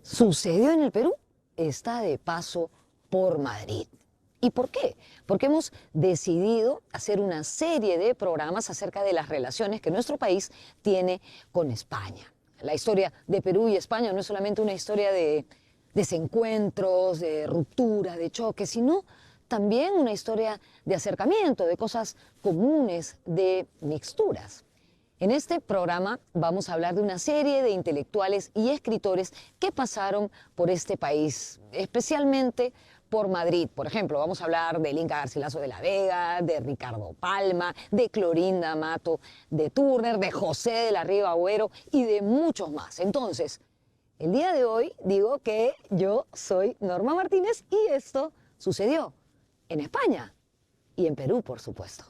Sucedió en el Perú, está de paso por Madrid. ¿Y por qué? Porque hemos decidido hacer una serie de programas acerca de las relaciones que nuestro país tiene con España. La historia de Perú y España no es solamente una historia de desencuentros, de rupturas, de choques, sino también una historia de acercamiento, de cosas comunes, de mixturas. En este programa vamos a hablar de una serie de intelectuales y escritores que pasaron por este país, especialmente por Madrid. Por ejemplo, vamos a hablar del Inca Garcilaso de la Vega, de Ricardo Palma, de Clorinda Amato, de Turner, de José de la Riva Agüero y de muchos más. Entonces, el día de hoy digo que yo soy Norma Martínez y esto sucedió en España y en Perú, por supuesto.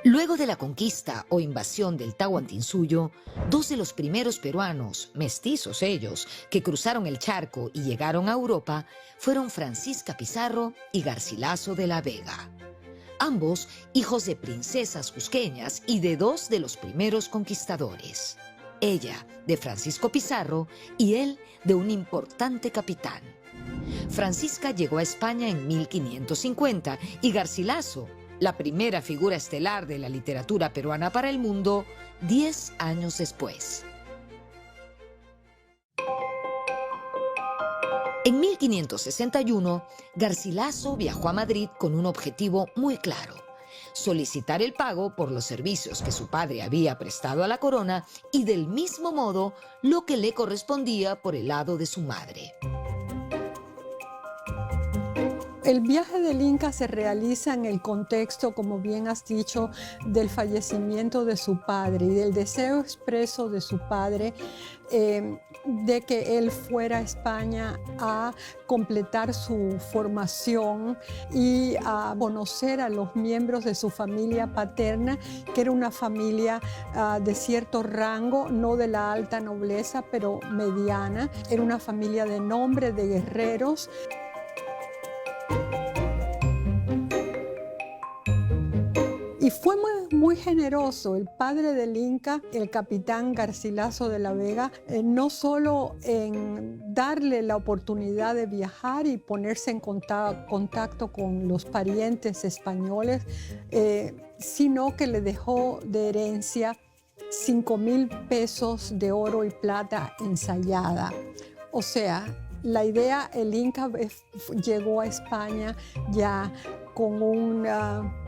Luego de la conquista o invasión del Tahuantinsuyo, dos de los primeros peruanos, mestizos ellos, que cruzaron el charco y llegaron a Europa, fueron Francisca Pizarro y Garcilaso de la Vega. Ambos hijos de princesas cusqueñas y de dos de los primeros conquistadores. Ella de Francisco Pizarro y él de un importante capitán. Francisca llegó a España en 1550 y Garcilaso, la primera figura estelar de la literatura peruana para el mundo, 10 años después. En 1561, Garcilaso viajó a Madrid con un objetivo muy claro: solicitar el pago por los servicios que su padre había prestado a la corona y del mismo modo lo que le correspondía por el lado de su madre. El viaje del Inca se realiza en el contexto, como bien has dicho, del fallecimiento de su padre y del deseo expreso de su padre de que él fuera a España a completar su formación y a conocer a los miembros de su familia paterna, que era una familia de cierto rango, no de la alta nobleza, pero mediana. Era una familia de nombre, de guerreros. Y fue muy generoso el padre del Inca, el capitán Garcilaso de la Vega, no solo en darle la oportunidad de viajar y ponerse en contacto con los parientes españoles, sino que le dejó de herencia 5,000 pesos de oro y plata ensayada. O sea, la idea, el Inca llegó a España ya con un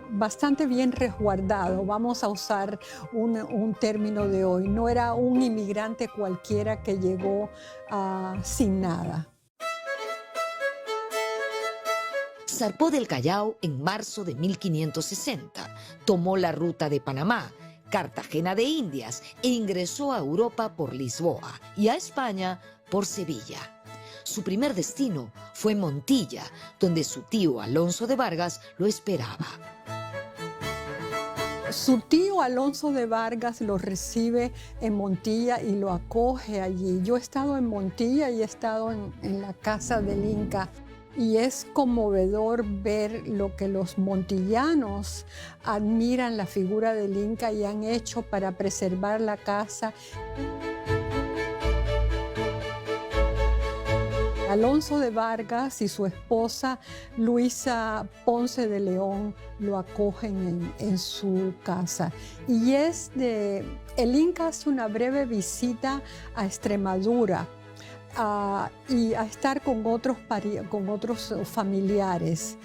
bastante bien resguardado, vamos a usar un término de hoy. No era un inmigrante cualquiera que llegó sin nada. Zarpó del Callao en marzo de 1560, tomó la ruta de Panamá, Cartagena de Indias e ingresó a Europa por Lisboa y a España por Sevilla. Su primer destino fue Montilla, donde su tío Alonso de Vargas lo esperaba. Su tío Alonso de Vargas lo recibe en Montilla y lo acoge allí. Yo he estado en Montilla y he estado en la casa del Inca. Y es conmovedor ver lo que los montillanos admiran la figura del Inca y han hecho para preservar la casa. Alonso de Vargas y su esposa Luisa Ponce de León lo acogen en su casa. Y el Inca hace una breve visita a Extremadura y a estar con otros familiares.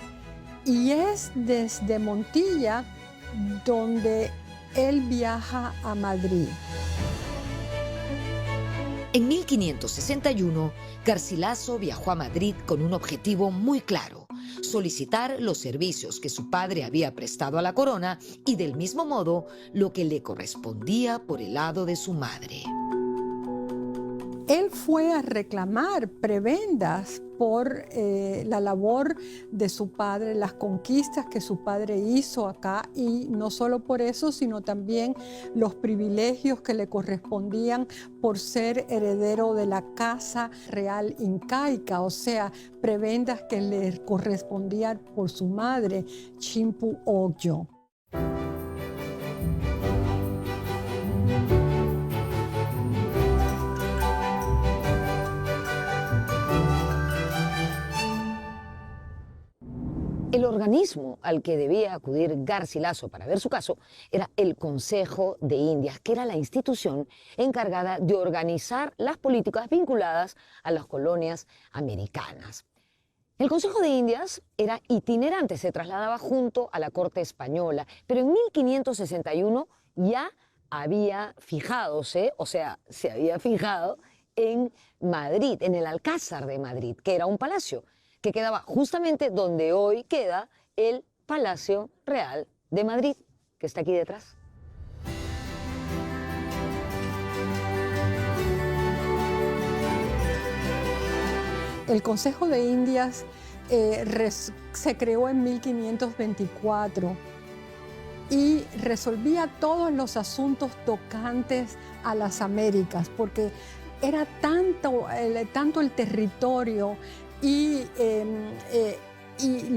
Y es desde Montilla donde él viaja a Madrid. En 1561, Garcilaso viajó a Madrid con un objetivo muy claro: solicitar los servicios que su padre había prestado a la corona y, del mismo modo, lo que le correspondía por el lado de su madre. Él fue a reclamar prebendas por la labor de su padre, las conquistas que su padre hizo acá, y no solo por eso, sino también los privilegios que le correspondían por ser heredero de la casa real incaica, o sea, prebendas que le correspondían por su madre, Chimpu Oyo. El organismo al que debía acudir Garcilaso para ver su caso era el Consejo de Indias, que era la institución encargada de organizar las políticas vinculadas a las colonias americanas. El Consejo de Indias era itinerante, se trasladaba junto a la corte española, pero en 1561 ya había fijadose, o sea, se había fijado en Madrid, en el Alcázar de Madrid, que era un palacio que quedaba justamente donde hoy queda el Palacio Real de Madrid, que está aquí detrás. El Consejo de Indias se creó en 1524 y resolvía todos los asuntos tocantes a las Américas, porque era tanto el territorio y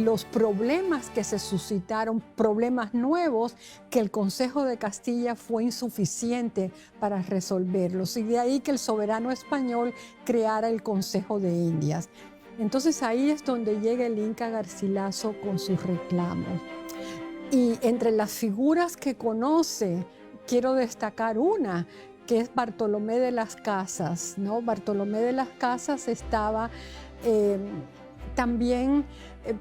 los problemas que se suscitaron, problemas nuevos, que el Consejo de Castilla fue insuficiente para resolverlos. Y de ahí que el soberano español creara el Consejo de Indias. Entonces ahí es donde llega el Inca Garcilaso con sus reclamos. Y entre las figuras que conoce, quiero destacar una, que es Bartolomé de las Casas, ¿no? Bartolomé de las Casas estaba también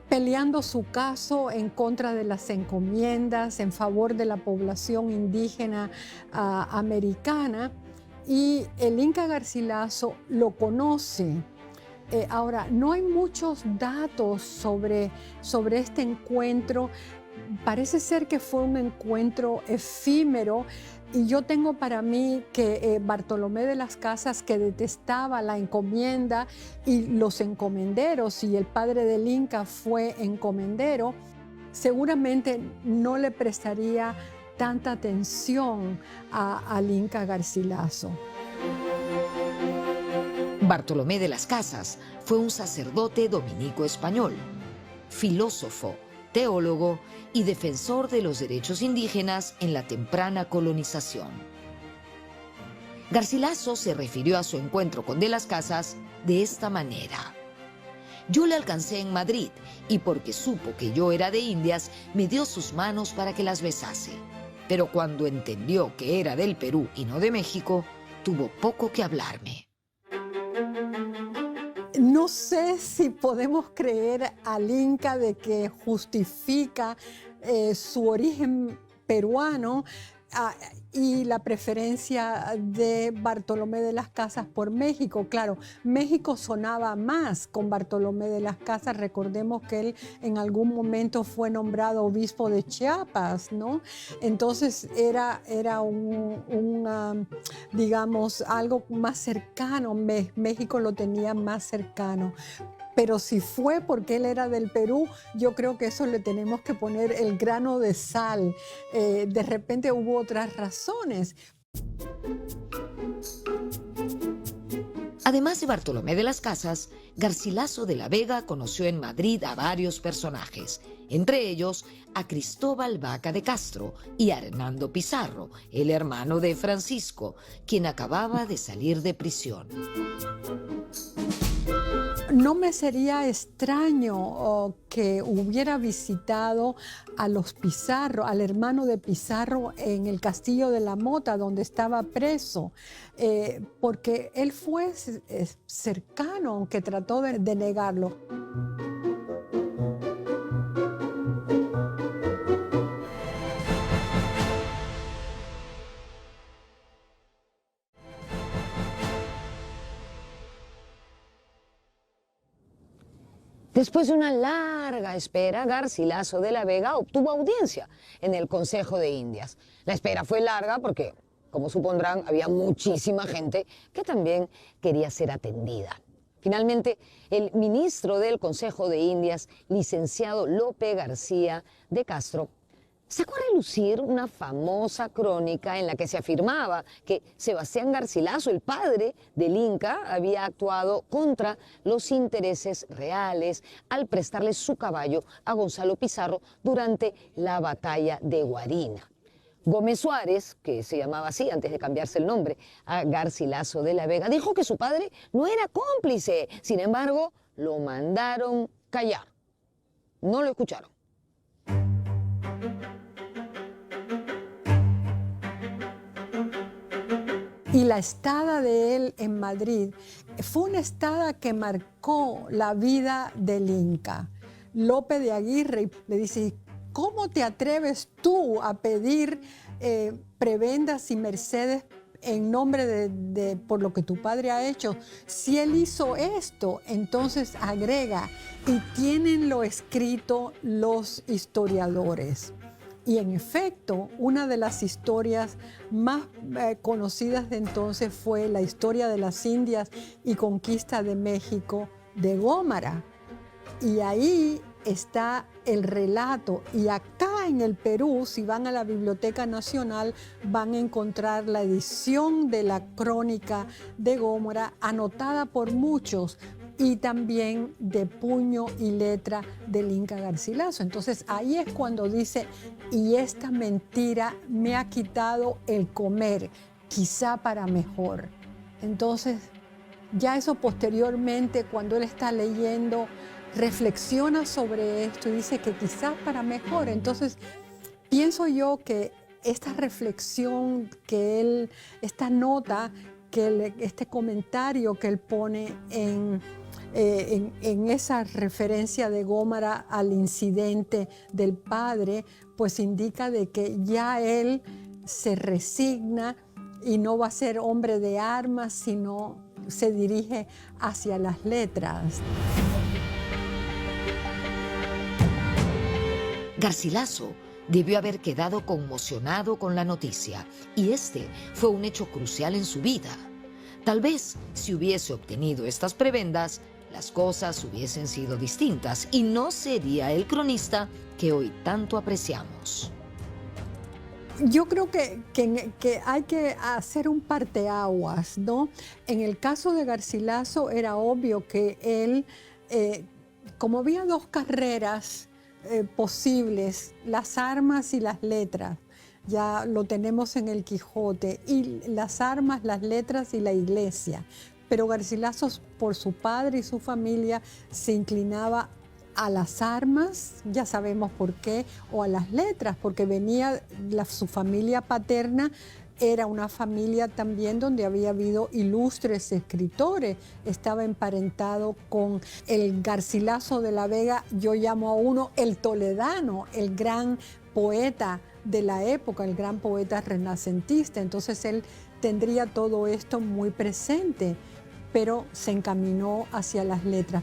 peleando su caso en contra de las encomiendas, en favor de la población indígena americana, y el Inca Garcilaso lo conoce. Ahora, no hay muchos datos sobre este encuentro. Parece ser que fue un encuentro efímero, y yo tengo para mí que Bartolomé de las Casas, que detestaba la encomienda y los encomenderos, y el padre del Inca fue encomendero, seguramente no le prestaría tanta atención al Inca Garcilaso. Bartolomé de las Casas fue un sacerdote dominico español, filósofo, teólogo y defensor de los derechos indígenas en la temprana colonización. Garcilaso se refirió a su encuentro con de las Casas de esta manera: yo le alcancé en Madrid y, porque supo que yo era de Indias, me dio sus manos para que las besase. Pero cuando entendió que era del Perú y no de México, tuvo poco que hablarme. No sé si podemos creer al Inca de que justifica su origen peruano y la preferencia de Bartolomé de las Casas por México. Claro, México sonaba más con Bartolomé de las Casas. Recordemos que él en algún momento fue nombrado obispo de Chiapas, ¿no? Entonces era digamos, algo más cercano. México lo tenía más cercano. Pero si fue porque él era del Perú, yo creo que eso le tenemos que poner el grano de sal. De repente hubo otras razones. Además de Bartolomé de las Casas, Garcilaso de la Vega conoció en Madrid a varios personajes, entre ellos a Cristóbal Vaca de Castro y a Hernando Pizarro, el hermano de Francisco, quien acababa de salir de prisión. No me sería extraño que hubiera visitado a los Pizarro, al hermano de Pizarro, en el Castillo de la Mota, donde estaba preso, porque él fue cercano, aunque trató de negarlo. Después de una larga espera, Garcilaso de la Vega obtuvo audiencia en el Consejo de Indias. La espera fue larga porque, como supondrán, había muchísima gente que también quería ser atendida. Finalmente, el ministro del Consejo de Indias, licenciado Lope García de Castro, sacó a relucir una famosa crónica en la que se afirmaba que Sebastián Garcilaso, el padre del Inca, había actuado contra los intereses reales al prestarle su caballo a Gonzalo Pizarro durante la batalla de Guarina. Gómez Suárez, que se llamaba así antes de cambiarse el nombre a Garcilaso de la Vega, dijo que su padre no era cómplice. Sin embargo, lo mandaron callar. No lo escucharon. Y la estada de él en Madrid fue una estada que marcó la vida del Inca. Lope de Aguirre le dice, ¿cómo te atreves tú a pedir prebendas y mercedes en nombre por lo que tu padre ha hecho? Si él hizo esto, entonces agrega, y tienenlo escrito los historiadores. Y en efecto, una de las historias más conocidas de entonces fue la historia de las Indias y conquista de México de Gómara. Y ahí está el relato. Y acá en el Perú, si van a la Biblioteca Nacional, van a encontrar la edición de la crónica de Gómara, anotada por muchos, y también de puño y letra del Inca Garcilaso. Entonces ahí es cuando dice, y esta mentira me ha quitado el comer, quizá para mejor. Entonces ya eso posteriormente, cuando él está leyendo, reflexiona sobre esto y dice que quizás para mejor. Entonces pienso yo que esta reflexión que él, esta nota, este comentario que él pone en esa referencia de Gómara al incidente del padre, pues indica de que ya él se resigna y no va a ser hombre de armas, sino se dirige hacia las letras. Garcilaso debió haber quedado conmocionado con la noticia, y este fue un hecho crucial en su vida. Tal vez, si hubiese obtenido estas prebendas, las cosas hubiesen sido distintas y no sería el cronista que hoy tanto apreciamos. Yo creo que hay que hacer un parteaguas, ¿no? En el caso de Garcilaso era obvio que él, como había dos carreras posibles, las armas y las letras, ya lo tenemos en el Quijote, y las armas, las letras y la iglesia. Pero Garcilaso, por su padre y su familia, se inclinaba a las armas, ya sabemos por qué, o a las letras, porque venía su familia paterna, era una familia también donde había habido ilustres escritores, estaba emparentado con el Garcilaso de la Vega, yo llamo a uno el toledano, el gran poeta de la época, el gran poeta renacentista. Entonces él tendría todo esto muy presente, pero se encaminó hacia las letras.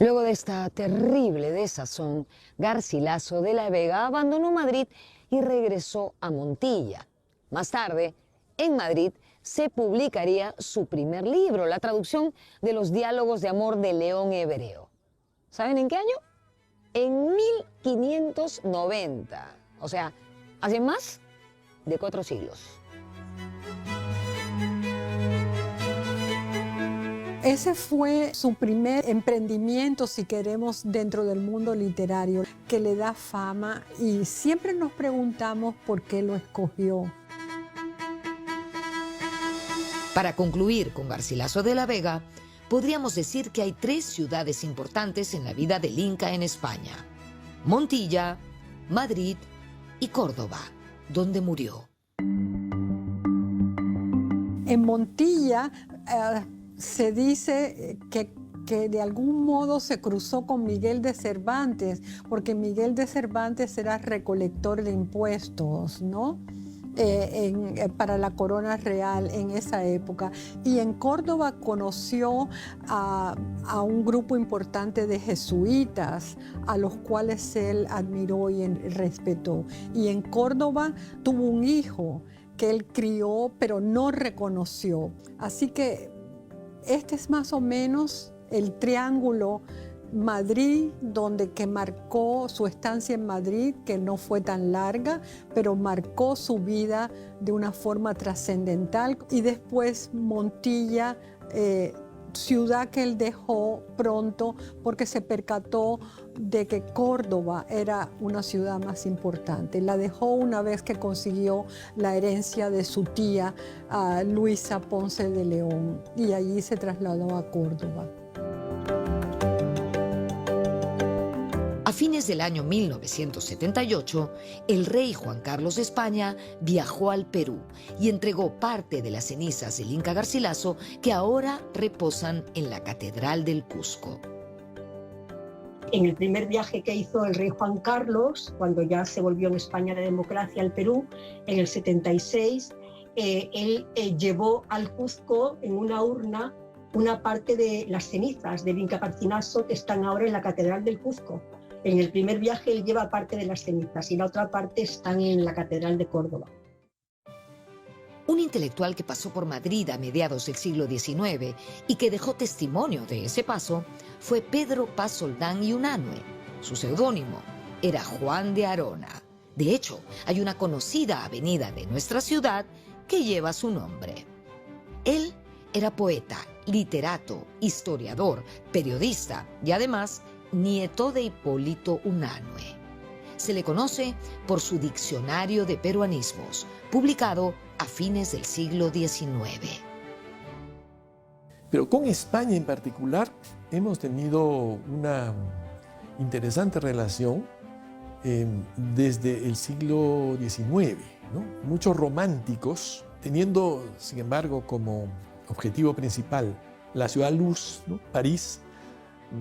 Luego de esta terrible desazón, Garcilaso de la Vega abandonó Madrid y regresó a Montilla. Más tarde, en Madrid, se publicaría su primer libro, la traducción de los diálogos de amor de León Hebreo. ¿Saben en qué año? En 1590, o sea, hace más de 4 siglos. Ese fue su primer emprendimiento, si queremos, dentro del mundo literario, que le da fama, y siempre nos preguntamos por qué lo escogió. Para concluir con Garcilaso de la Vega, podríamos decir que hay 3 ciudades importantes en la vida del Inca en España: Montilla, Madrid y Córdoba, donde murió. En Montilla se dice que de algún modo se cruzó con Miguel de Cervantes, porque Miguel de Cervantes era recolector de impuestos, ¿no? para la corona real en esa época. Y en Córdoba conoció a un grupo importante de jesuitas a los cuales él admiró y respetó. Y en Córdoba tuvo un hijo que él crió pero no reconoció. Así que este es más o menos el triángulo Madrid, que marcó su estancia en Madrid, que no fue tan larga, pero marcó su vida de una forma trascendental. Y después Montilla, ciudad que él dejó pronto porque se percató de que Córdoba era una ciudad más importante. La dejó una vez que consiguió la herencia de su tía, Luisa Ponce de León, y allí se trasladó a Córdoba. A fines del año 1978, el rey Juan Carlos de España viajó al Perú y entregó parte de las cenizas del Inca Garcilaso que ahora reposan en la Catedral del Cusco. En el primer viaje que hizo el rey Juan Carlos, cuando ya se volvió en España la democracia al Perú, en el 76, él llevó al Cusco en una urna una parte de las cenizas del Inca Garcilaso que están ahora en la Catedral del Cusco. En el primer viaje él lleva parte de las cenizas y la otra parte están en la Catedral de Córdoba. Un intelectual que pasó por Madrid a mediados del siglo XIX y que dejó testimonio de ese paso fue Pedro Paz Soldán y Unanue. Su seudónimo era Juan de Arona. De hecho, hay una conocida avenida de nuestra ciudad que lleva su nombre. Él era poeta, literato, historiador, periodista y además nieto de Hipólito Unanue. Se le conoce por su Diccionario de Peruanismos, publicado a fines del siglo XIX. Pero con España en particular hemos tenido una interesante relación desde el siglo XIX, ¿no? Muchos románticos, teniendo sin embargo como objetivo principal la ciudad luz, ¿no? París,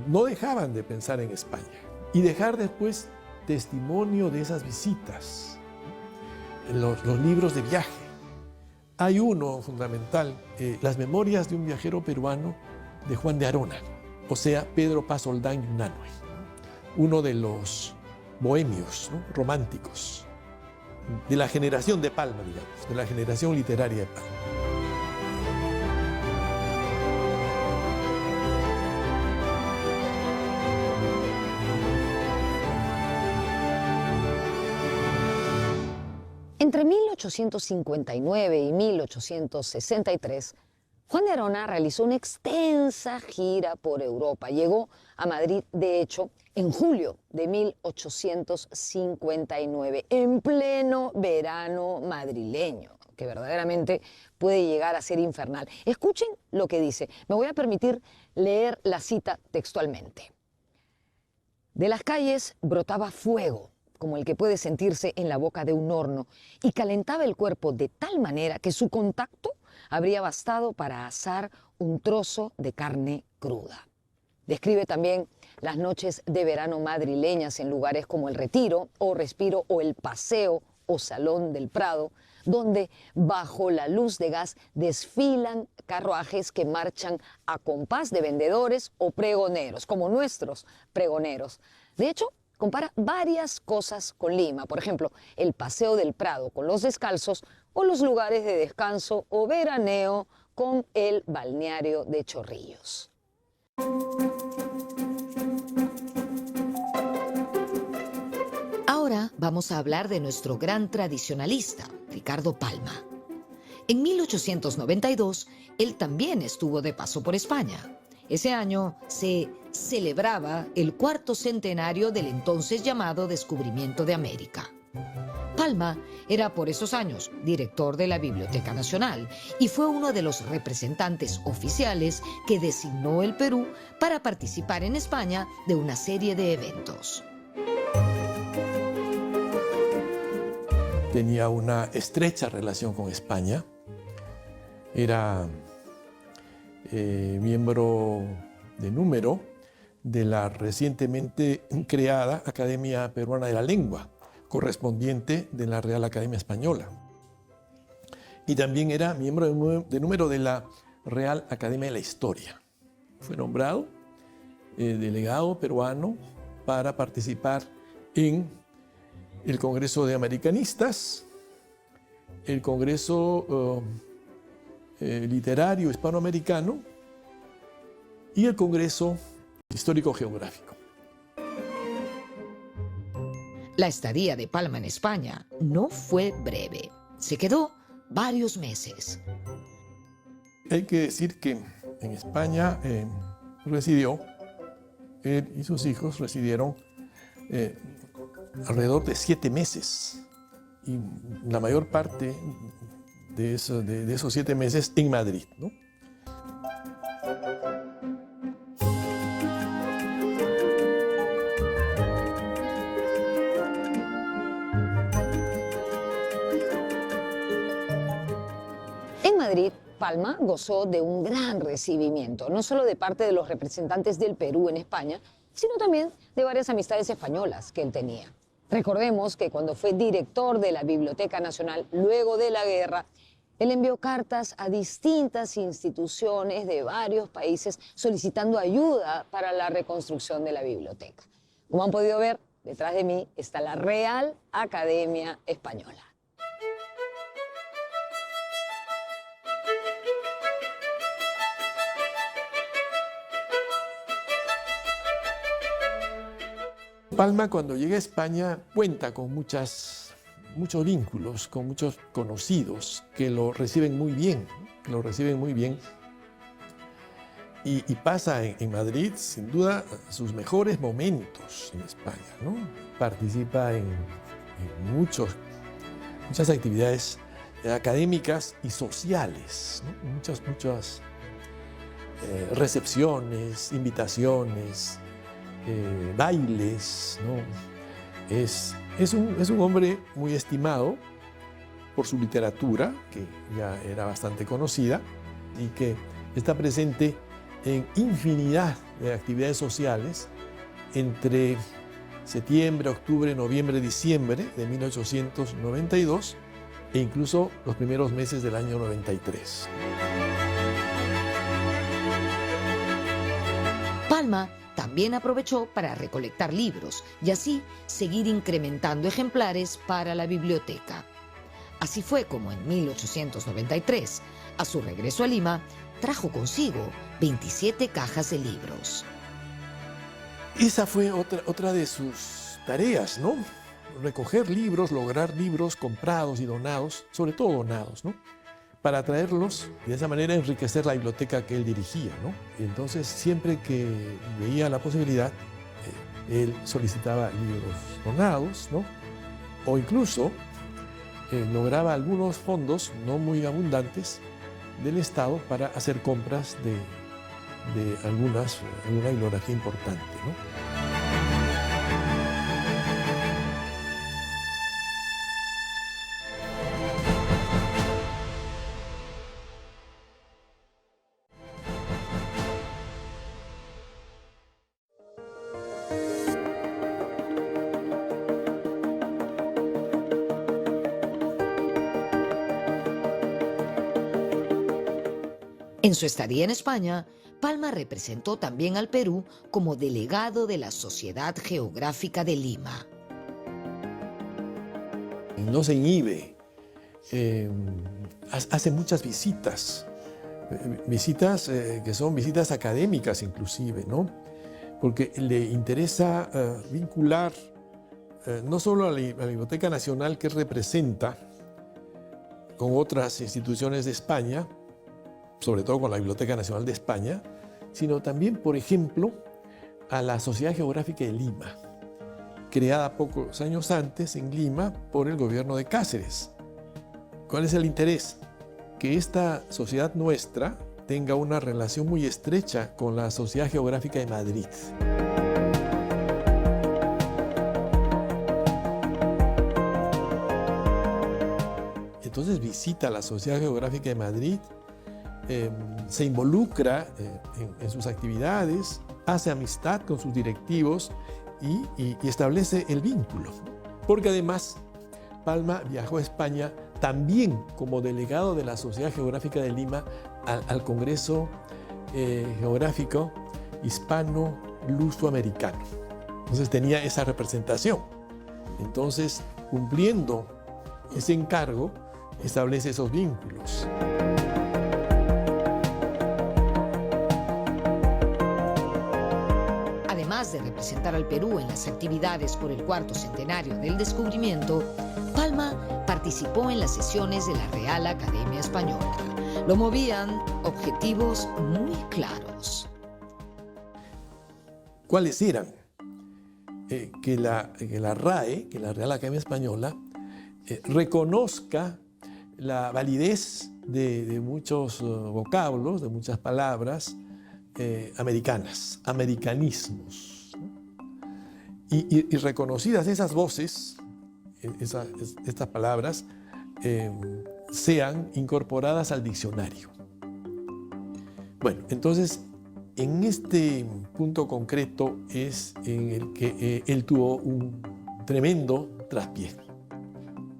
no dejaban de pensar en España y dejar después testimonio de esas visitas, los libros de viaje. Hay uno fundamental, las memorias de un viajero peruano de Juan de Arona, o sea, Pedro Paz Soldán y Unanue, uno de los bohemios, ¿no? Románticos, de la generación de Palma, digamos, de la generación literaria de Palma. Entre 1859 y 1863, Juan de Arona realizó una extensa gira por Europa. Llegó a Madrid, de hecho, en julio de 1859, en pleno verano madrileño, que verdaderamente puede llegar a ser infernal. Escuchen lo que dice. Me voy a permitir leer la cita textualmente. De las calles brotaba fuego, como el que puede sentirse en la boca de un horno, y calentaba el cuerpo de tal manera que su contacto habría bastado para asar un trozo de carne cruda. Describe también las noches de verano madrileñas en lugares como el Retiro, o Respiro, o el Paseo, o Salón del Prado, donde bajo la luz de gas desfilan carruajes que marchan a compás de vendedores o pregoneros, como nuestros pregoneros. De hecho, compara varias cosas con Lima, por ejemplo, el Paseo del Prado con los descalzos o los lugares de descanso o veraneo con el balneario de Chorrillos. Ahora vamos a hablar de nuestro gran tradicionalista, Ricardo Palma. En 1892, él también estuvo de paso por España. Ese año se celebraba el cuarto centenario del entonces llamado Descubrimiento de América. Palma era por esos años director de la Biblioteca Nacional y fue uno de los representantes oficiales que designó el Perú para participar en España de una serie de eventos. Tenía una estrecha relación con España. Era miembro de número de la recientemente creada Academia Peruana de la Lengua, correspondiente de la Real Academia Española. y también era miembro de número de la Real Academia de la Historia. Fue nombrado delegado peruano para participar en el Congreso de Americanistas, el Congreso Literario Hispanoamericano y el Congreso Histórico-Geográfico. La estadía de Palma en España no fue breve. Se quedó varios meses. Hay que decir que en España residió, él y sus hijos residieron alrededor de 7 meses. Y la mayor parte de esos 7 meses en Madrid, ¿no? En Madrid, Palma gozó de un gran recibimiento, no solo de parte de los representantes del Perú en España, sino también de varias amistades españolas que él tenía. Recordemos que cuando fue director de la Biblioteca Nacional luego de la guerra, él envió cartas a distintas instituciones de varios países solicitando ayuda para la reconstrucción de la biblioteca. Como han podido ver, detrás de mí está la Real Academia Española. Palma, cuando llega a España, cuenta con muchos vínculos, con muchos conocidos que lo reciben muy bien, y pasa en Madrid, sin duda, sus mejores momentos en España, ¿no? Participa en muchas actividades académicas y sociales, ¿no? Muchas recepciones, invitaciones, bailes, ¿no? Es un hombre muy estimado por su literatura, que ya era bastante conocida, y que está presente en infinidad de actividades sociales entre septiembre, octubre, noviembre, diciembre de 1892 e incluso los primeros meses del año 93. Palma también aprovechó para recolectar libros y así seguir incrementando ejemplares para la biblioteca. Así fue como en 1893, a su regreso a Lima, trajo consigo 27 cajas de libros. Esa fue otra de sus tareas, ¿no? Recoger libros, lograr libros comprados y donados, sobre todo donados, ¿no? Para traerlos y de esa manera enriquecer la biblioteca que él dirigía, ¿no? Y entonces, siempre que veía la posibilidad, él solicitaba libros donados, ¿no? O incluso lograba algunos fondos no muy abundantes del Estado para hacer compras de alguna bibliografía importante, ¿no? En su estadía en España, Palma representó también al Perú como delegado de la Sociedad Geográfica de Lima. No se inhibe, hace muchas visitas que son visitas académicas inclusive, ¿no? Porque le interesa vincular no solo a la Biblioteca Nacional que representa con otras instituciones de España, sobre todo con la Biblioteca Nacional de España, sino también, por ejemplo, a la Sociedad Geográfica de Lima, creada pocos años antes en Lima por el gobierno de Cáceres. ¿Cuál es el interés? Que esta sociedad nuestra tenga una relación muy estrecha con la Sociedad Geográfica de Madrid. Entonces visita la Sociedad Geográfica de Madrid, se involucra en sus actividades, hace amistad con sus directivos y establece el vínculo. Porque además Palma viajó a España también como delegado de la Sociedad Geográfica de Lima al Congreso Geográfico Hispano-Lusoamericano. Entonces tenía esa representación. Entonces, cumpliendo ese encargo, establece esos vínculos. Además de representar al Perú en las actividades por el 4º centenario del descubrimiento, Palma participó en las sesiones de la Real Academia Española. Lo movían objetivos muy claros. ¿Cuáles eran? Que la RAE, que la Real Academia Española, reconozca la validez de muchos vocablos, de muchas palabras americanas, americanismos, ¿no? Y reconocidas esas voces, estas palabras, sean incorporadas al diccionario. Bueno, entonces, en este punto concreto es en el que él tuvo un tremendo traspié,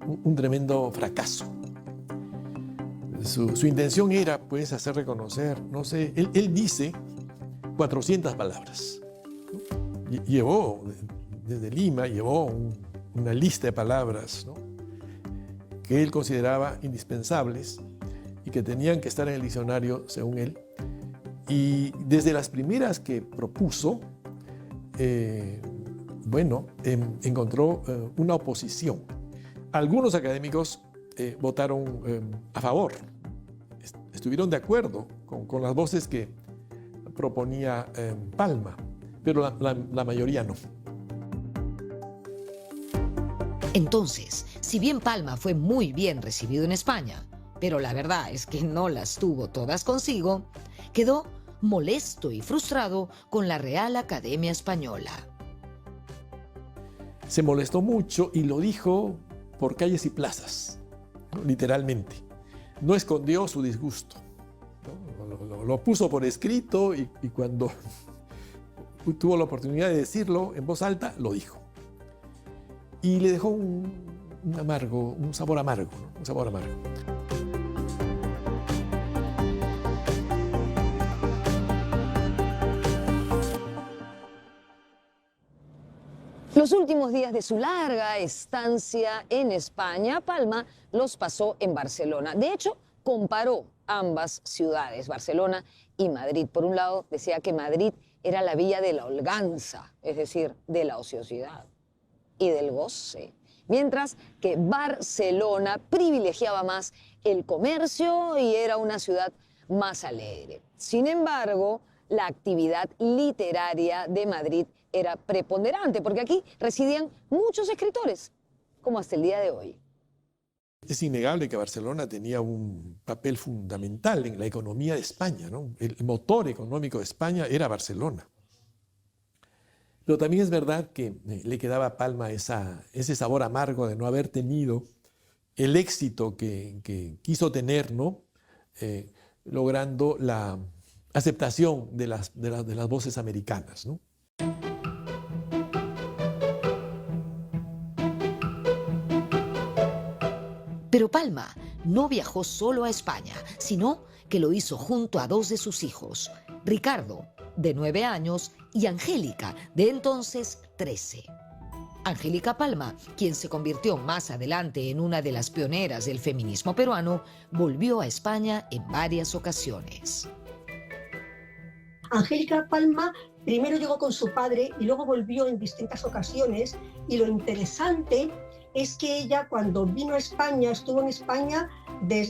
un tremendo fracaso. Su intención era, pues, hacer reconocer, no sé, él dice 400 palabras. Llevó, desde Lima, llevó una lista de palabras, ¿no?, que él consideraba indispensables y que tenían que estar en el diccionario, según él. Y desde las primeras que propuso, encontró una oposición. Algunos académicos votaron a favor, estuvieron de acuerdo con las voces que proponía Palma, pero la mayoría no. Entonces, si bien Palma fue muy bien recibido en España, pero la verdad es que no las tuvo todas consigo, quedó molesto y frustrado con la Real Academia Española. Se molestó mucho y lo dijo por calles y plazas, ¿no?, literalmente. No escondió su disgusto, ¿no? Lo puso por escrito y cuando tuvo la oportunidad de decirlo en voz alta, lo dijo. Y le dejó un sabor amargo, ¿no? Un sabor amargo. Los últimos días de su larga estancia en España, Palma los pasó en Barcelona. De hecho, comparó ambas ciudades, Barcelona y Madrid. Por un lado, decía que Madrid era la villa de la holganza, es decir, de la ociosidad y del goce, mientras que Barcelona privilegiaba más el comercio y era una ciudad más alegre. Sin embargo, la actividad literaria de Madrid era preponderante, porque aquí residían muchos escritores, como hasta el día de hoy. Es innegable que Barcelona tenía un papel fundamental en la economía de España, ¿no? El motor económico de España era Barcelona. Pero también es verdad que le quedaba a Palma ese sabor amargo de no haber tenido el éxito que quiso tener, ¿no? Logrando la aceptación de las voces americanas, ¿no? Pero Palma no viajó solo a España, sino que lo hizo junto a 2 de sus hijos, Ricardo, de 9 años, y Angélica, de entonces 13. Angélica Palma, quien se convirtió más adelante en una de las pioneras del feminismo peruano, volvió a España en varias ocasiones. Angélica Palma primero llegó con su padre y luego volvió en distintas ocasiones, y lo interesante es que ella, cuando vino a España, estuvo en España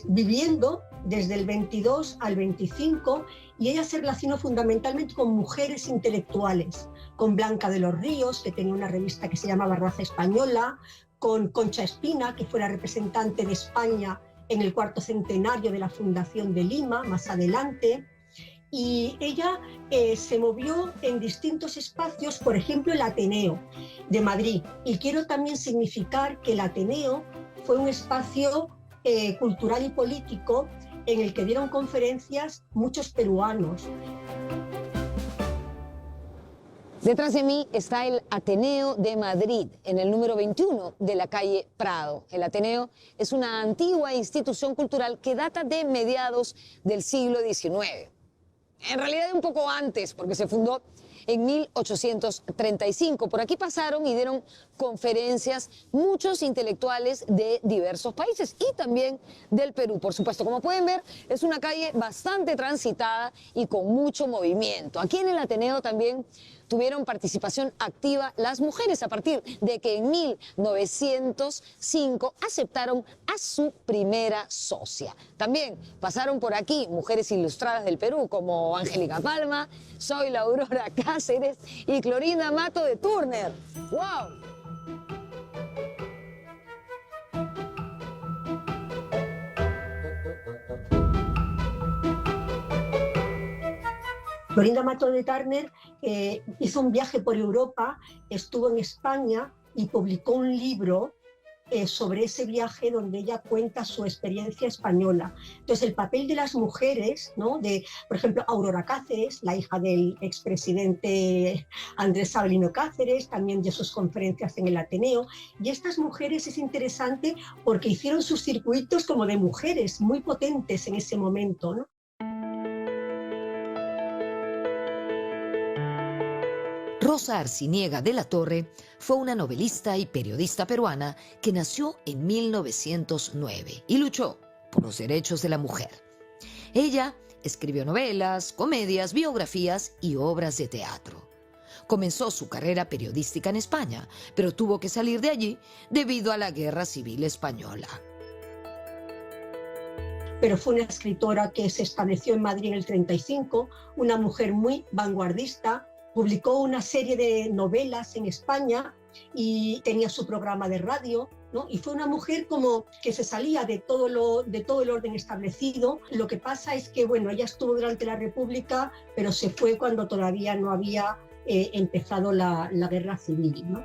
viviendo desde el 22 al 25, y ella se relacionó fundamentalmente con mujeres intelectuales, con Blanca de los Ríos, que tenía una revista que se llamaba Raza Española, con Concha Espina, que fue la representante de España en el 4º centenario de la fundación de Lima, más adelante. Y ella se movió en distintos espacios, por ejemplo el Ateneo de Madrid. Y quiero también significar que el Ateneo fue un espacio cultural y político en el que dieron conferencias muchos peruanos. Detrás de mí está el Ateneo de Madrid, en el número 21 de la calle Prado. El Ateneo es una antigua institución cultural que data de mediados del siglo XIX. En realidad un poco antes, porque se fundó en 1835. Por aquí pasaron y dieron conferencias muchos intelectuales de diversos países y también del Perú, por supuesto. Como pueden ver, es una calle bastante transitada y con mucho movimiento. Aquí en el Ateneo también tuvieron participación activa las mujeres a partir de que en 1905 aceptaron a su primera socia. También pasaron por aquí mujeres ilustradas del Perú como Angélica Palma, Zoila Aurora Cáceres y Clorinda Mato de Turner. ¡Wow! Clorinda Mato de Turner hizo un viaje por Europa, estuvo en España y publicó un libro sobre ese viaje donde ella cuenta su experiencia española. Entonces, el papel de las mujeres, ¿no? Por ejemplo, Aurora Cáceres, la hija del expresidente Andrés Sabelino Cáceres, también dio sus conferencias en el Ateneo. Y estas mujeres es interesante porque hicieron sus circuitos como de mujeres muy potentes en ese momento, ¿no? Rosa Arciniega de la Torre fue una novelista y periodista peruana que nació en 1909 y luchó por los derechos de la mujer. Ella escribió novelas, comedias, biografías y obras de teatro. Comenzó su carrera periodística en España, pero tuvo que salir de allí debido a la Guerra Civil Española. Pero fue una escritora que se estableció en Madrid en el 35, una mujer muy vanguardista. Publicó una serie de novelas en España y tenía su programa de radio, ¿no? Y fue una mujer como que se salía de todo el orden establecido. Lo que pasa es que, bueno, ella estuvo durante la República, pero se fue cuando todavía no había empezado la Guerra Civil, ¿no?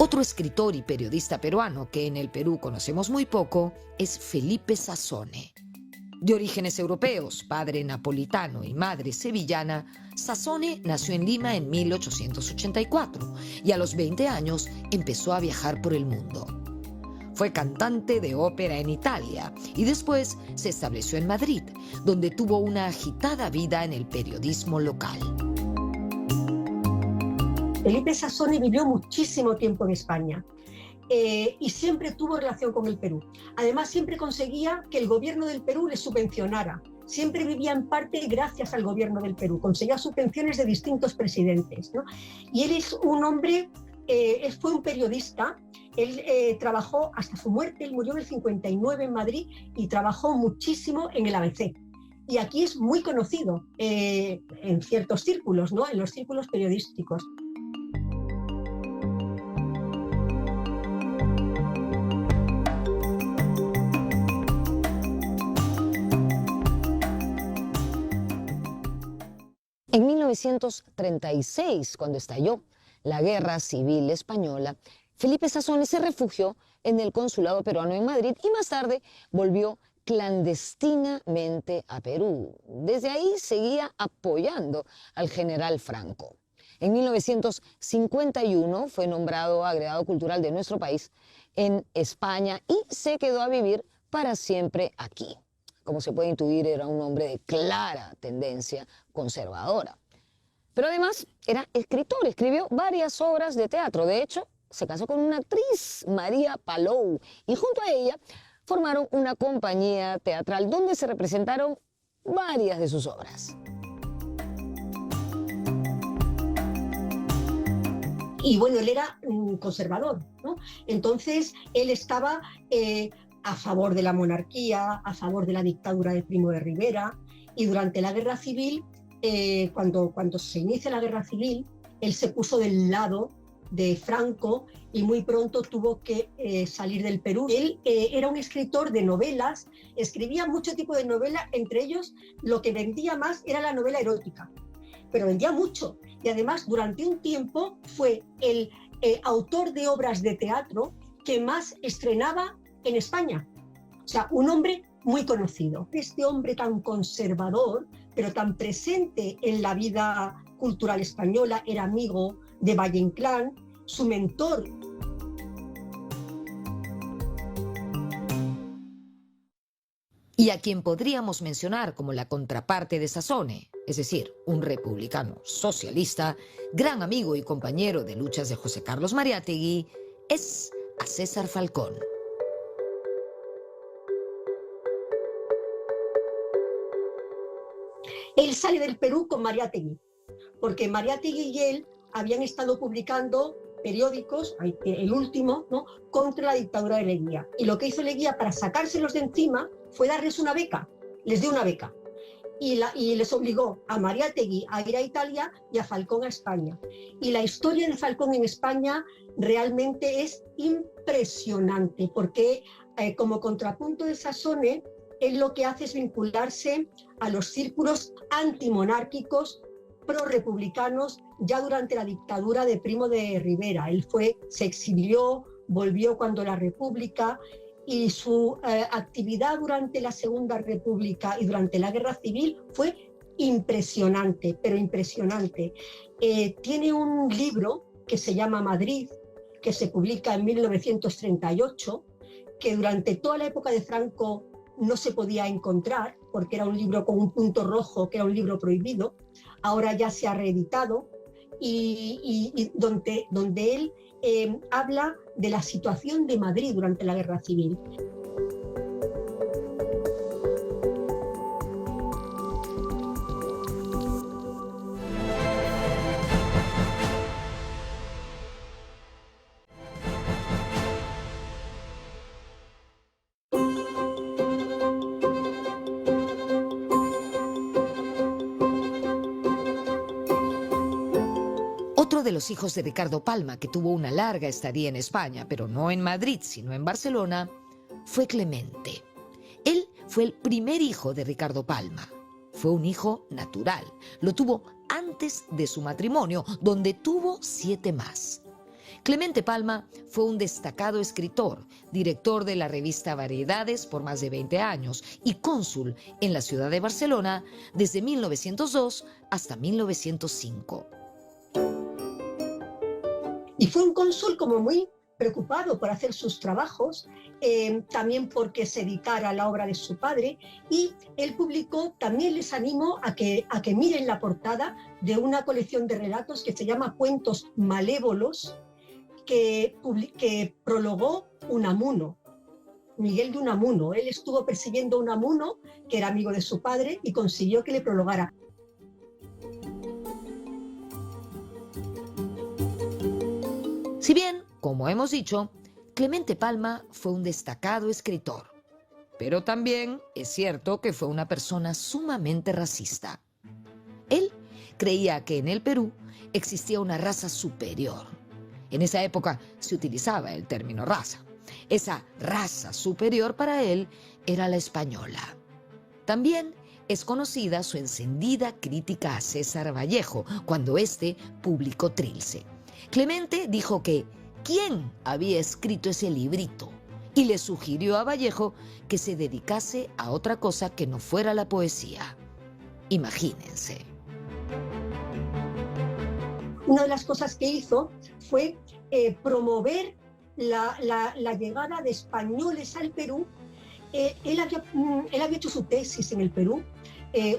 Otro escritor y periodista peruano que en el Perú conocemos muy poco es Felipe Sassone. De orígenes europeos, padre napolitano y madre sevillana, Sassone nació en Lima en 1884 y a los 20 años empezó a viajar por el mundo. Fue cantante de ópera en Italia y después se estableció en Madrid, donde tuvo una agitada vida en el periodismo local. Felipe Sassone vivió muchísimo tiempo en España y siempre tuvo relación con el Perú. Además, siempre conseguía que el gobierno del Perú le subvencionara. Siempre vivía en parte gracias al gobierno del Perú. Conseguía subvenciones de distintos presidentes, ¿no? Y él es un hombre, él fue un periodista. Él trabajó hasta su muerte, él murió en el 59 en Madrid y trabajó muchísimo en el ABC. Y aquí es muy conocido en ciertos círculos, ¿no? En los círculos periodísticos. En 1936, cuando estalló la Guerra Civil Española, Felipe Sassone se refugió en el consulado peruano en Madrid y más tarde volvió clandestinamente a Perú. Desde ahí seguía apoyando al general Franco. En 1951 fue nombrado agregado cultural de nuestro país en España y se quedó a vivir para siempre aquí. Como se puede intuir, era un hombre de clara tendencia conservadora. Pero además era escritor, escribió varias obras de teatro. De hecho, se casó con una actriz, María Palou, y junto a ella formaron una compañía teatral donde se representaron varias de sus obras. Y bueno, él era conservador, ¿no? Entonces, él estaba a favor de la monarquía, a favor de la dictadura de Primo de Rivera, y durante la Guerra Civil, cuando se inicia la Guerra Civil, él se puso del lado de Franco y muy pronto tuvo que salir del Perú. Él era un escritor de novelas, escribía mucho tipo de novela, entre ellos lo que vendía más era la novela erótica, pero vendía mucho. Y además, durante un tiempo fue el autor de obras de teatro que más estrenaba en España. O sea, un hombre muy conocido. Este hombre tan conservador, pero tan presente en la vida cultural española, era amigo de Valle Inclán, su mentor. Y a quien podríamos mencionar como la contraparte de Sazone, es decir, un republicano socialista, gran amigo y compañero de luchas de José Carlos Mariátegui, es a César Falcón. Él sale del Perú con Mariátegui, porque Mariátegui y él habían estado publicando periódicos, el último, ¿no?, contra la dictadura de Leguía. Y lo que hizo Leguía para sacárselos de encima fue darles una beca, les dio una beca. Y les obligó a Mariátegui a ir a Italia y a Falcón a España. Y la historia de Falcón en España realmente es impresionante, porque como contrapunto de Sazone, él lo que hace es vincularse a los círculos antimonárquicos, pro-republicanos, ya durante la dictadura de Primo de Rivera. Él se exilió, volvió cuando la República, y su actividad durante la Segunda República y durante la Guerra Civil fue impresionante, pero impresionante. Tiene un libro que se llama Madrid, que se publica en 1938, que durante toda la época de Franco no se podía encontrar, porque era un libro con un punto rojo, que era un libro prohibido. Ahora ya se ha reeditado, y donde él habla de la situación de Madrid durante la Guerra Civil. Otro de los hijos de Ricardo Palma, que tuvo una larga estadía en España, pero no en Madrid, sino en Barcelona, fue Clemente. Él fue el primer hijo de Ricardo Palma. Fue un hijo natural. Lo tuvo antes de su matrimonio, donde tuvo 7 más. Clemente Palma fue un destacado escritor, director de la revista Variedades por más de 20 años y cónsul en la ciudad de Barcelona desde 1902 hasta 1905. Y fue un cónsul como muy preocupado por hacer sus trabajos, también porque se dedicara a la obra de su padre, y él publicó, también les animo a que miren la portada de una colección de relatos que se llama Cuentos Malévolos, que prologó Unamuno, Miguel de Unamuno. Él estuvo persiguiendo a Unamuno, que era amigo de su padre, y consiguió que le prologara. Si bien, como hemos dicho, Clemente Palma fue un destacado escritor, pero también es cierto que fue una persona sumamente racista. Él creía que en el Perú existía una raza superior. En esa época se utilizaba el término raza. Esa raza superior para él era la española. También es conocida su encendida crítica a César Vallejo cuando éste publicó Trilce. Clemente dijo que ¿quién había escrito ese librito? Y le sugirió a Vallejo que se dedicase a otra cosa que no fuera la poesía. Imagínense. Una de las cosas que hizo fue promover la llegada de españoles al Perú. Él había hecho su tesis en el Perú,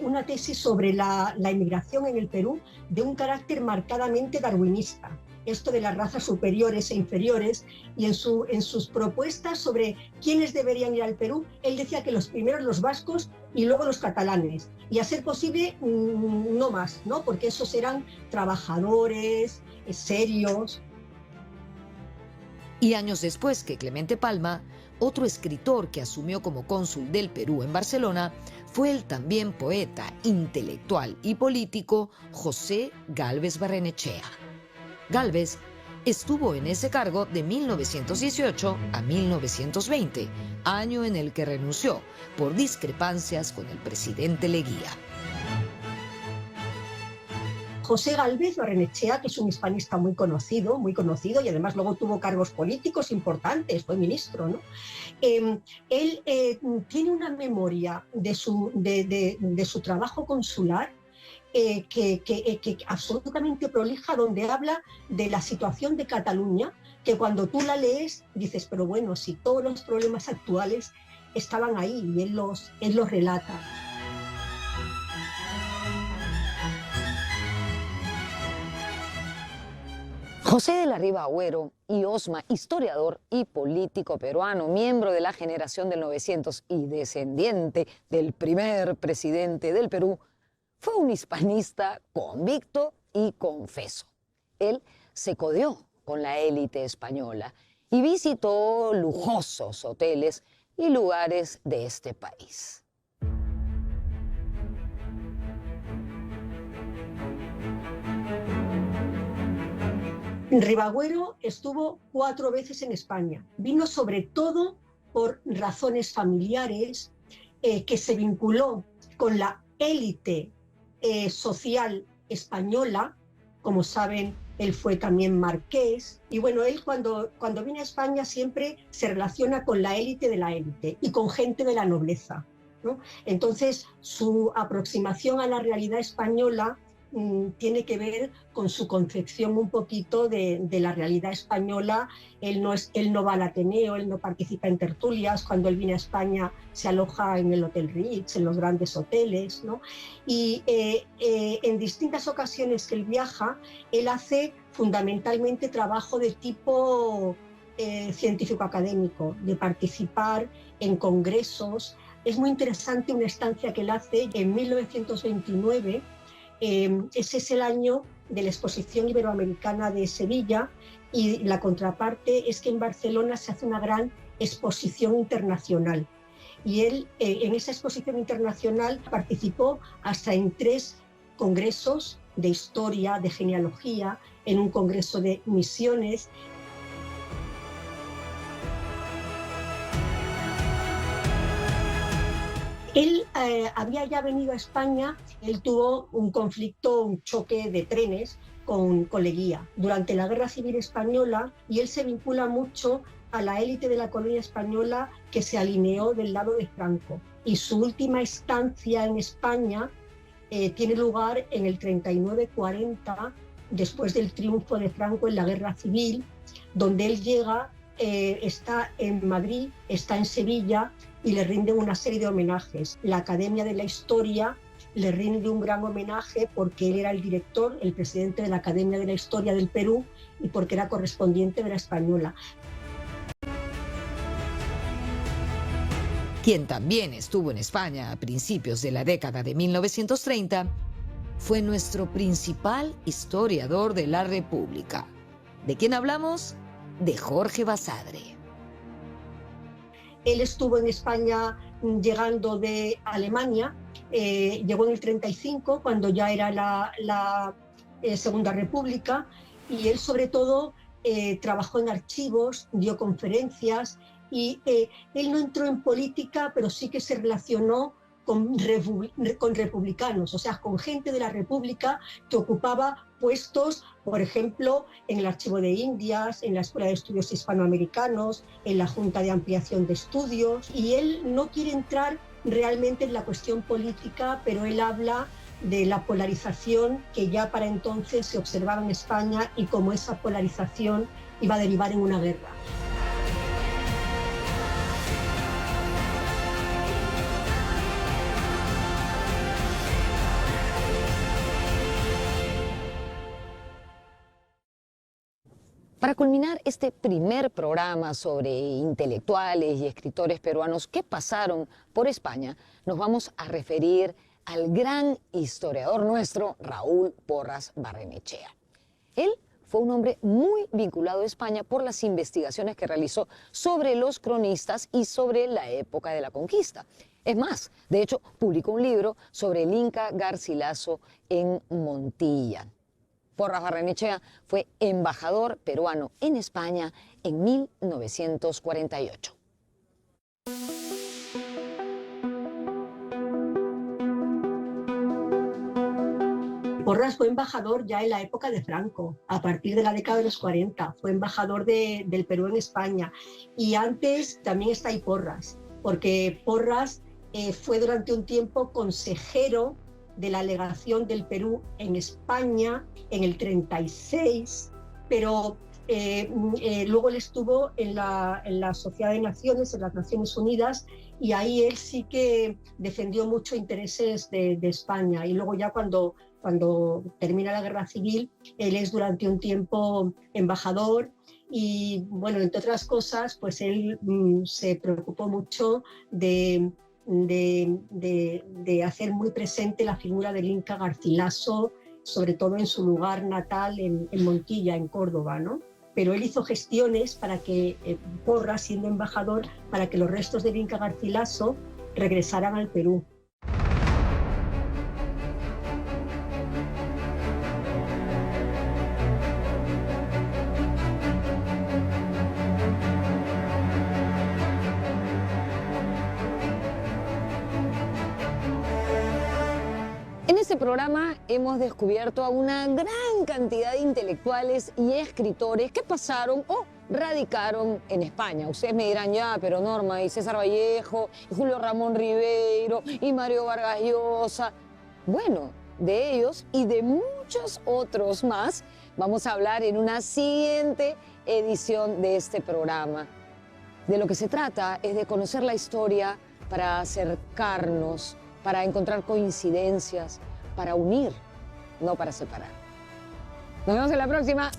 una tesis sobre la inmigración en el Perú de un carácter marcadamente darwinista. Esto de las razas superiores e inferiores, y en sus propuestas sobre quiénes deberían ir al Perú, él decía que los primeros los vascos y luego los catalanes, y a ser posible no más, ¿no?, porque esos eran trabajadores, serios. Y años después que Clemente Palma, otro escritor que asumió como cónsul del Perú en Barcelona, fue el también poeta, intelectual y político José Gálvez Barrenechea. Gálvez estuvo en ese cargo de 1918 a 1920, año en el que renunció por discrepancias con el presidente Leguía. José Gálvez Barrenechea, que es un hispanista muy conocido y además luego tuvo cargos políticos importantes, fue ministro, ¿no? Él tiene una memoria de su trabajo consular que absolutamente prolija, donde habla de la situación de Cataluña, que cuando tú la lees dices, pero bueno, si todos los problemas actuales estaban ahí, y él los relata. José de la Riva Agüero y Osma, historiador y político peruano, miembro de la generación del 900 y descendiente del primer presidente del Perú, fue un hispanista convicto y confeso. Él se codeó con la élite española y visitó lujosos hoteles y lugares de este país. Ribagüero estuvo 4 veces en España. Vino sobre todo por razones familiares, que se vinculó con la élite social española. Como saben, él fue también marqués. Y bueno, él cuando viene a España siempre se relaciona con la élite de la élite y con gente de la nobleza, ¿no? Entonces, su aproximación a la realidad española tiene que ver con su concepción un poquito de la realidad española. Él no va al Ateneo, él no participa en tertulias. Cuando él viene a España se aloja en el Hotel Ritz, en los grandes hoteles, ¿no? Y en distintas ocasiones que él viaja, él hace fundamentalmente trabajo de tipo científico-académico, de participar en congresos. Es muy interesante una estancia que él hace en 1929. Ese es el año de la Exposición Iberoamericana de Sevilla, y la contraparte es que en Barcelona se hace una gran exposición internacional. Y él en esa exposición internacional participó hasta en 3 congresos de historia, de genealogía, en un congreso de misiones. Él había ya venido a España. Él tuvo un conflicto, un choque de trenes con Leguía durante la Guerra Civil Española, y él se vincula mucho a la élite de la colonia española que se alineó del lado de Franco. Y su última estancia en España tiene lugar en el 39-40, después del triunfo de Franco en la Guerra Civil, donde él llega, está en Madrid, está en Sevilla, y le rinden una serie de homenajes. La Academia de la Historia le rinde un gran homenaje porque él era el director, el presidente de la Academia de la Historia del Perú, y porque era correspondiente de la Española. Quien también estuvo en España a principios de la década de 1930 fue nuestro principal historiador de la República. ¿De quién hablamos? De Jorge Basadre. Él estuvo en España llegando de Alemania, llegó en el 35, cuando ya era la Segunda República, y él sobre todo trabajó en archivos, dio conferencias, y él no entró en política, pero sí que se relacionó con republicanos, o sea, con gente de la República que ocupaba puestos, por ejemplo, en el Archivo de Indias, en la Escuela de Estudios Hispanoamericanos, en la Junta de Ampliación de Estudios. Y él no quiere entrar realmente en la cuestión política, pero él habla de la polarización que ya para entonces se observaba en España y cómo esa polarización iba a derivar en una guerra. Para culminar este primer programa sobre intelectuales y escritores peruanos que pasaron por España, nos vamos a referir al gran historiador nuestro, Raúl Porras Barrenechea. Él fue un hombre muy vinculado a España por las investigaciones que realizó sobre los cronistas y sobre la época de la conquista. Es más, de hecho, publicó un libro sobre el Inca Garcilaso en Montilla. Porras Barrenechea fue embajador peruano en España en 1948. Porras fue embajador ya en la época de Franco, a partir de la década de los 40, fue embajador del Perú en España. Y antes también está ahí Porras, porque Porras fue durante un tiempo consejero de la legación del Perú en España en el 36, pero luego él estuvo en la Sociedad de Naciones, en las Naciones Unidas, y ahí él sí que defendió mucho intereses de España. Y luego ya cuando termina la Guerra Civil, él es durante un tiempo embajador y, bueno, entre otras cosas, pues él se preocupó mucho de hacer muy presente la figura del Inca Garcilaso, sobre todo en su lugar natal, en Montilla, en Córdoba, ¿no? Pero él hizo gestiones para que Porras, siendo embajador, para que los restos del Inca Garcilaso regresaran al Perú. En este programa hemos descubierto a una gran cantidad de intelectuales y escritores que pasaron o radicaron en España. Ustedes me dirán, ya, pero Norma, y César Vallejo, y Julio Ramón Ribeiro, y Mario Vargas Llosa. Bueno, de ellos y de muchos otros más vamos a hablar en una siguiente edición de este programa. De lo que se trata es de conocer la historia para acercarnos, para encontrar coincidencias, para unir, no para separar. Nos vemos en la próxima.